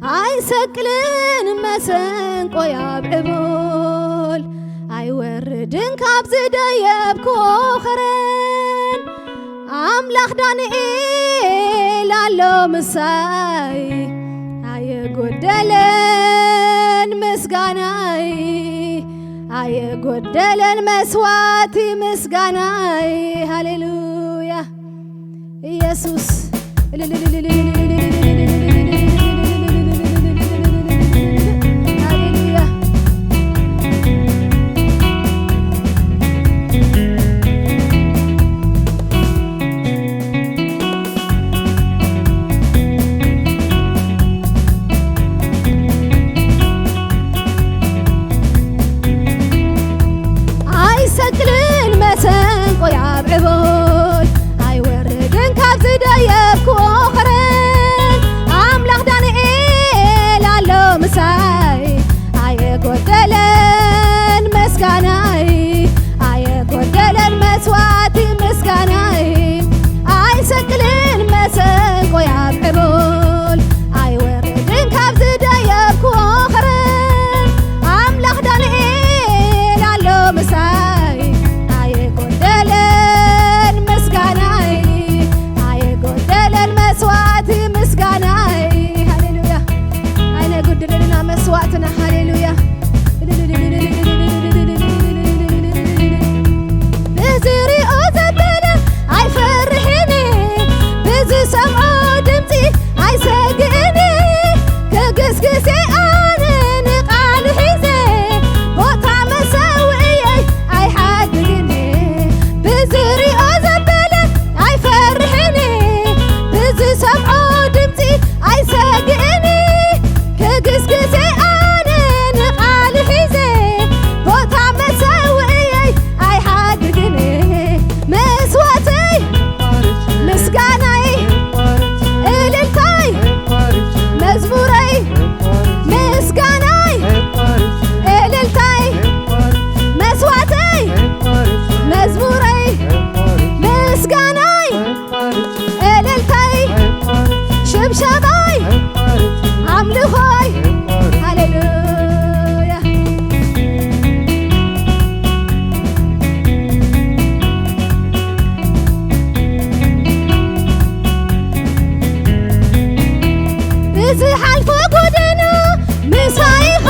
አይሰቅልን መሰንቆ ያብዕቦል አይወርድን ካብ ዝደየብኮ ኸረን አምላኽ ዳንኤል አሎ ምሳይ አየጎደለን ምስጋናይ አየጎደለን መስዋዕቲ ምስጋናይ ሃሌሉያ ኢየሱስ አይሰቅልን መሰንቆ ያብዕቦል አይወርድን ካብ ዝደየብኮ ኸረን አምላኽ ዳንኤል አሎ ምሳይ አየጎደለን ምስጋናይ አየጎደለን መስዋዕቲ ምስጋናይ አይሰቅልን መሰንቆ ያብዕቦል አይወርድን ካብ ዝደየብኮ ኸረን አምላኽ ዳንኤል አሎ ምሳይ አየጎደለን ምስጋናይ አየጎደለን መስዋዕቲ ምስጋናይ ሃሌሉያ አይነጎደለና መስዋዕትና ሃሌሉያ ብዝሪኦ ዘበለ አይፈርሕኒ ብዝሰምዖ ድምፂ አይሰግእኒ ክግስግሴ ኣነ ንቓል ሒዘ ቦታ መሰውእየይ ኣይሓድግኒ ብዝሪኦ ዘበለ አይፈርሕኒ ብዝሰምዖ ድምፂ አይሰግእኒ ክግስግሴ ኣነ ንቓል ሒዘ ቦታ መሰውእየይ ኣይሓድግኒ መስዋዕተይ ምስጋናይ እልልታይ መዝሙረይ ምስጋናይ እልልታይ መስዋዕተይ መዝሙረይ ምስጋናይ እልልታይ ሽብሸባይ አምልኾይ ሃሌሉያ ብዝሓልፎ ጎደና ምሳይኻ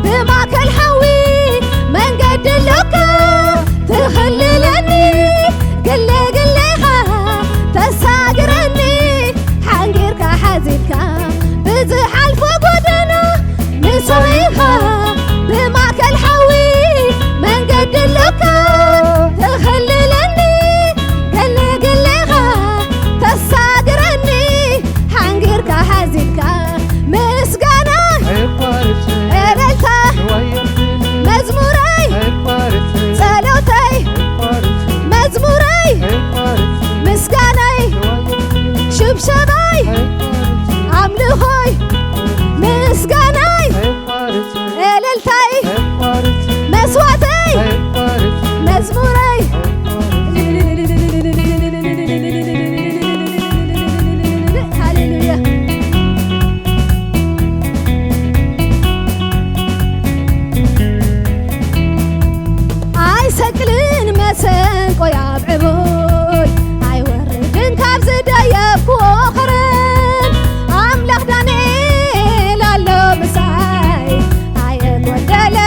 ብማእከል ሓዊ መንገዲ ኣለካ ትኽልለኒ ግለግለኻ ተሳግረኒ ሓንጊርካ ሓዚልካ ብዝሓልፎ ጎደና ምሳይኻ ብማእከል ሓዊ መንገዲ ኣለካ ትኽልለኒ ግለግለኻ ተሳግረኒ ሓንጊርካ ሓዚልካ ምስጋና እልልታ መዝሙረይ ጸሎተይ መዝሙረይ ምስጋናይ ሽብሸባይ አምልኾይ ምስጋናይ እልልታይ መስዋዕተይ መዝሙረይ ሃሌሉያ አይሰቅልን መሰንቆ ያብዕቦል አይወርድን ካብ ዝደየብኮ ኸረን አምላኽ ዳንኤል አሎ ምሳይ አየጎደለን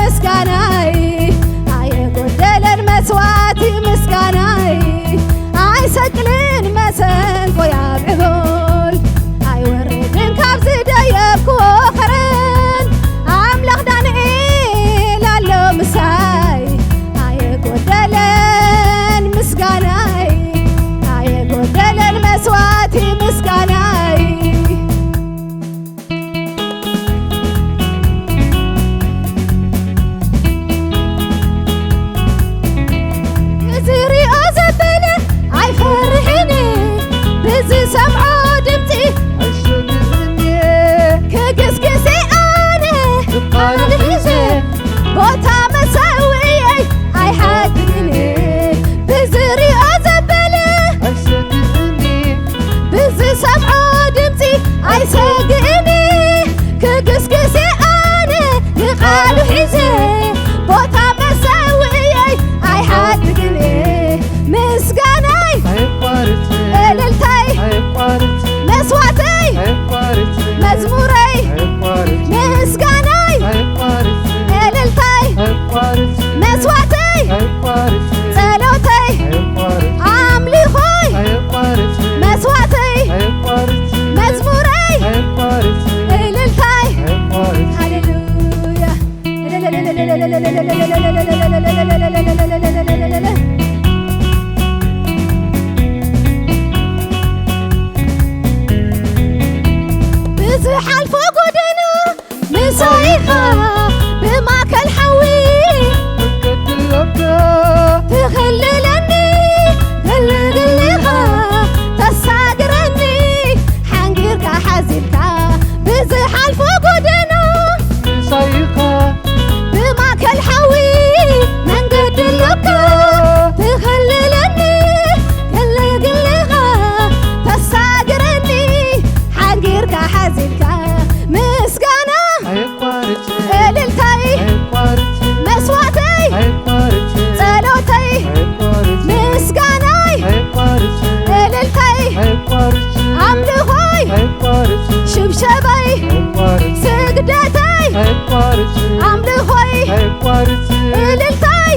ምስጋናይ አየጎደለን بزحلف قدنا مسايخا بماكل حوي تخللني دلدليخا تساقرني حنقيركا حزيلكا بزحلف قدنا مسايخا بماكل حوي منقد اللوكا تخللني دلدليخا تساقرني حنقيركا حزيلكا مسقانا الالتاي مسواتي ጸሎተይ ምስጋናይ እልልተይ አምልኾይ ሽብሸበይ ስግደተይ አምልኾይ እልልተይ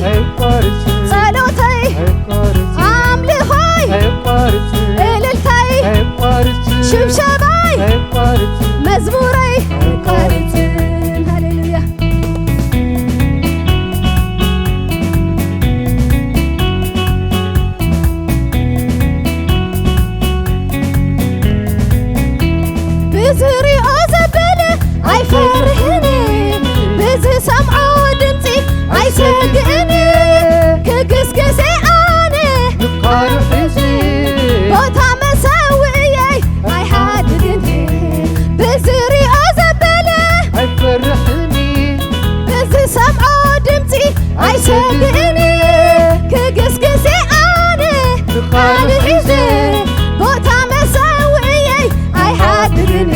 ጸሎተይ አምልኾይ እልልተይ ሽብሸበይ መዝሙረይ ይቋርጽን ሃሌሉያ بزريو زبله አይፈርህኒ ብዝሰምዖ ድምፂ ኣይሰግእኒ ክግስግሴ ኣነ ንቃር ሒዚ ቦታ መሰውእየይ ኣይሓድግኒ ብዝሪኦ ዘበለ ኣይፈርሕኒ ብዝሰምዖ ድምፂ ኣይሰግእኒ ክግስግሴ ኣነ ቃል ሒዘ ቦታ መሰውእየይ ኣይሓድግኒ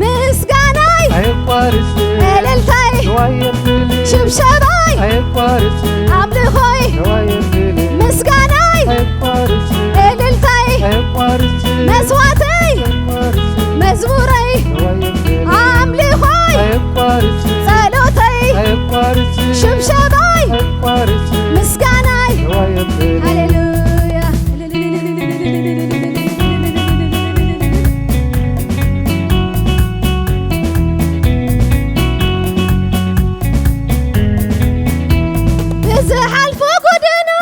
ምስጋናይ ኣይቋርስ እልልታይ ዋየብል ሽብሸባይ ኣይቋርስ አምልኾይ ዋየብል ምስጋናይ ኣይቋርስ እልልታይ ኣይቋርስ መስዋዕተይ ኣይቋርስ መዝሙረይ ዋየብል አምልኾይ ኣይቋርስ ጸሎተይ ኣይቋርስ ሽብሸባይ ኣይቋርስ ምስጋናይ ዋየብል ሃሌሉያ بزحلف قدنا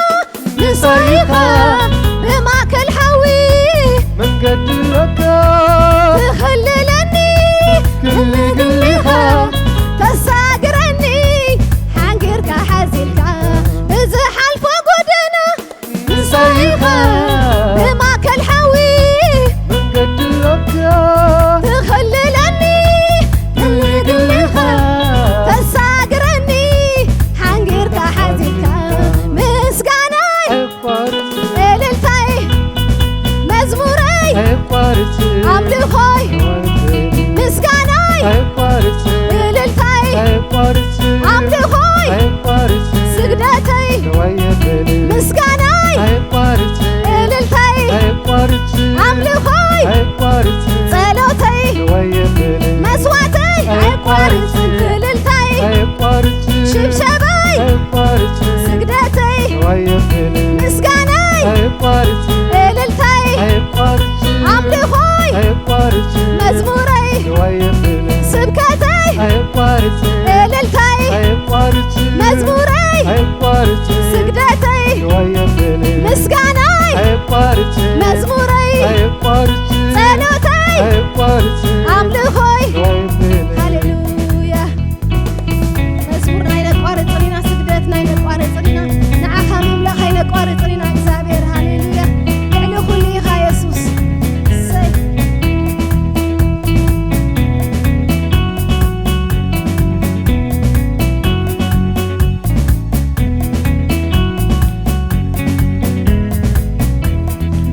مسايخا بماكل حوي መንገድ ለካ تخللني قليها تساقرني حنقيركا حزيلكا بزحلف قدنا مسايخا بماكل حوي መንገድ ለካ تخللني قليها تساقرني حنقيركا حزيلكا مسقاناي ኣይቋርስ እልልታይ መዝሙረይ ኣይቋርስ አምልኾይ ዋየብል ምስጋናይ ኣይቋርስ እልልታይ ኣይቋርስ አምልኾይ ኣይቋርስ ስግደተይ ዋየብል ምስጋናይ ኣይቋርስ እልልታይ ኣይቋርስ አምልኾይ ኣይቋርስ ጸሎተይ ዋየብል መስዋዕተይ አይቋርጽ እልልታይ ኣይቋርስ ሽብሸባይ ኣይቋርስ ስግደተይ ዋየብል ምስጋናይ ኣይቋርስ እልልታይ ኣይቋርስ አምልኾይ ኣይቋርስ መዝሙረይ ዋየብል ስብከተይ ኣይቋርስ እልልታይ ኣይቋርስ መዝሙረይ ኣይቋርስ ስግደተይ ዋየብል ምስጋናይ ኣይቋርስ መዝሙረይ ኣይቋርስ ጸሎተይ ኣይቋርስ አምልኾይ ዋየብል ሃሌሉያ መዝሙር ናይ ነቋርፅን ኢና ስግደት ናይ ነቋርፅን ኢና ንዓኻ ምምለኽ ኣይነቋርፅን ኢና እግዚኣብሔር ሃሌሉያ ልዕሊ ኩሉ ኢኻ የሱስ እሰይ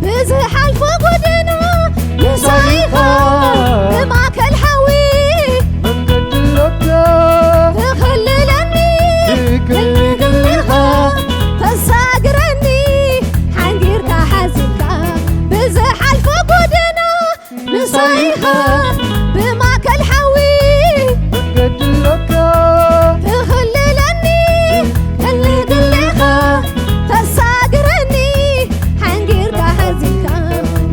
بزحلف قدنا مسايخا بماكل حوي መንገድ ለካ تخللني قليها تساقرني حنقيركا حزيلكا بزحلف قدنا مسايخا بماكل حوي መንገድ ለካ تخللني قليها تساقرني حنقيركا حزيلكا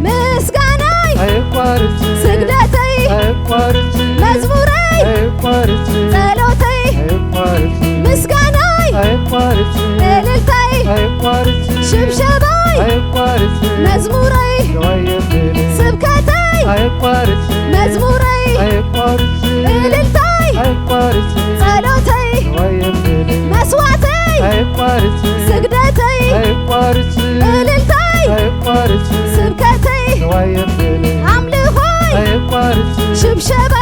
مسقاناي ኣይቋርስ سجدتي ኣይቋርስ مزموري ኣይቋርስ ጸሎተይ ኣይቋርስ ምስጋናይ ኣይቋርስ እልልታይ ኣይቋርስ ሽብሸባይ ኣይቋርስ መዝሙረይ ዋየብል ስብከተይ ኣይቋርስ መዝሙረይ አይቋርጥ ስግደተይ አይቋርጥ እልልተይ አይቋርጥ ስብከተይ ንዋየ እምልእልይ አምልኾይ አይቋርጥ ሽብሸባ